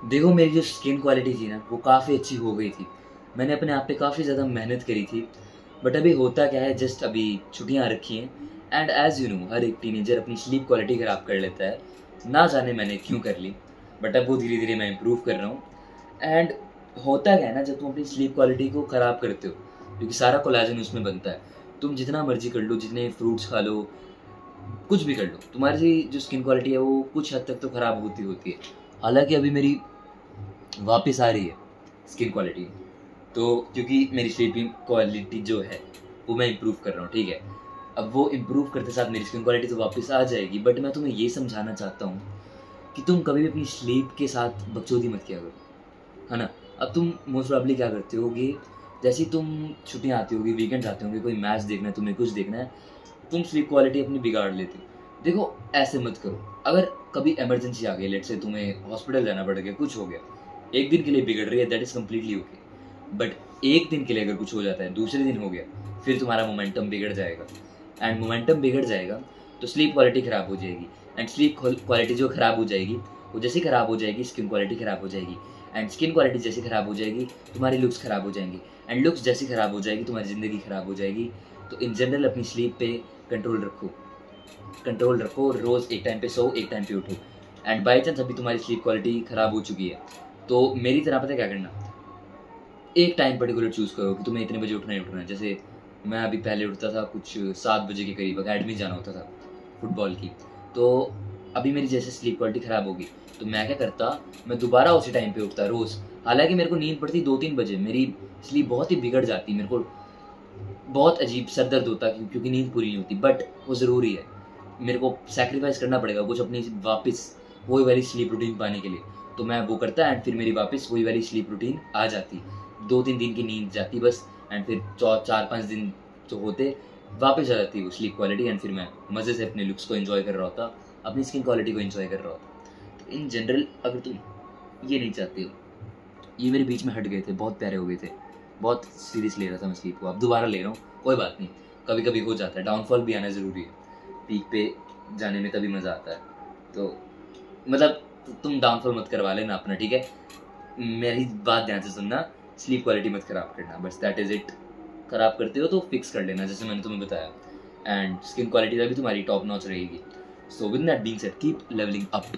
देखो मेरी जो स्किन क्वालिटी थी ना वो काफ़ी अच्छी हो गई थी। मैंने अपने आप पे काफ़ी ज़्यादा मेहनत करी थी। बट अभी होता क्या है, जस्ट अभी छुट्टियाँ रखी हैं एंड एज़ यू नो हर एक टीनेजर अपनी स्लीप क्वालिटी ख़राब कर लेता है। ना जाने मैंने क्यों कर ली, बट अब वो धीरे धीरे मैं इम्प्रूव कर रहा हूँ। एंड होता क्या है ना, जब तुम अपनी स्लीप क्वालिटी को ख़राब करते हो, क्योंकि सारा कोलेजन उसमें बनता है। तुम जितना मर्जी कर लो, जितने फ्रूट्स खा लो, कुछ भी कर लो, तुम्हारी जो स्किन क्वालिटी है वो कुछ हद तक तो ख़राब होती होती है। हालांकि अभी मेरी वापस आ रही है स्किन क्वालिटी, तो क्योंकि मेरी स्लीपिंग क्वालिटी जो है वो मैं इम्प्रूव कर रहा हूँ, ठीक है। अब वो इम्प्रूव करते साथ मेरी स्किन क्वालिटी तो वापस आ जाएगी, बट मैं तुम्हें ये समझाना चाहता हूँ कि तुम कभी भी अपनी स्लीप के साथ बकचोदी मत किया करो, है ना। अब तुम मोस्ट प्रॉब्ली क्या करते होगे, जैसे ही तुम छुट्टियाँ आती होगी, वीकेंड्स आते होंगे, कोई मैच देखना है, तुम्हें कुछ देखना है, तुम स्लीप क्वालिटी अपनी बिगाड़ लेते हो। देखो ऐसे मत करो। अगर कभी इमरजेंसी आ गई, लेट से तुम्हें हॉस्पिटल जाना पड़ गया, कुछ हो गया, एक दिन के लिए बिगड़ रही है, that is completely okay. But एक दिन के लिए अगर कुछ हो जाता है, दूसरे दिन हो गया, फिर तुम्हारा मोमेंटम बिगड़ जाएगा। एंड मोमेंटम बिगड़ जाएगा तो स्लीप क्वालिटी ख़राब हो जाएगी। एंड स्लीप क्वालिटी जो ख़राब हो जाएगी, वो जैसे ख़राब हो जाएगी, स्किन क्वालिटी ख़राब हो जाएगी। एंड स्किन क्वालिटी जैसे ख़राब हो जाएगी, तुम्हारी लुक्स ख़राब हो जाएंगी। एंड लुक्स जैसी ख़राब हो जाएगी, तुम्हारी ज़िंदगी ख़राब हो जाएगी। तो इन जनरल अपनी स्लीप पे कंट्रोल रखो, कंट्रोल रखो। रोज़ एक टाइम पे सो, एक टाइम पे उठो। एंड बाई चांस अभी तुम्हारी स्लीप क्वालिटी ख़राब हो चुकी है, तो मेरी तरह पता है क्या करना, एक टाइम पर्टिकुलर चूज़ करो कि तुम्हें इतने बजे उठना ही उठना है। जैसे मैं अभी पहले उठता था कुछ 7 बजे के करीब, अकेडमी जाना होता था फुटबॉल की। तो अभी मेरी जैसे स्लीप क्वालिटी ख़राब होगी, तो मैं क्या करता, मैं दोबारा उसी टाइम पे उठता रोज़। हालांकि मेरे को नींद पड़ती 2-3 बजे, मेरी स्लीप बहुत ही बिगड़ जाती, मेरे को बहुत अजीब सर दर्द होता क्योंकि नींद पूरी नहीं होती। बट वो ज़रूरी है, मेरे को सैक्रिफाइस करना पड़ेगा कुछ अपनी वापस वही वाली स्लीप रूटीन पाने के लिए। तो मैं वो करता एंड फिर मेरी वापस वही वाली स्लीप रूटीन आ जाती। 2-3 दिन की नींद जाती बस, एंड फिर 4-5 दिन जो होते वापस आ जाती वो स्लीप क्वालिटी। एंड फिर मैं मज़े से अपने लुक्स को एंजॉय कर रहा होता, अपनी स्किन क्वालिटी को एंजॉय कर रहा होता। तो इन जनरल अगर तुम ये नहीं चाहते हो, ये मेरे बीच में हट गए थे, बहुत प्यारे हो गए थे, बहुत सीरियस ले रहा था मैं स्लीप को, अब दोबारा ले रहा हूँ, कोई बात नहीं। कभी कभी हो जाता है, डाउनफॉल भी आना ज़रूरी है, पीक पे जाने में तभी मज़ा आता है। तो मतलब तुम डाउनफॉल मत करवा लेना अपना, ठीक है। मेरी बात ध्यान से सुनना, स्लीप क्वालिटी मत ख़राब करना, बस दैट इज़ इट। ख़राब करते हो तो फिक्स कर लेना जैसे मैंने तुम्हें बताया। एंड स्किन क्वालिटी भी तुम्हारी टॉप नॉच रहेगी। So with that being said, keep levelling up.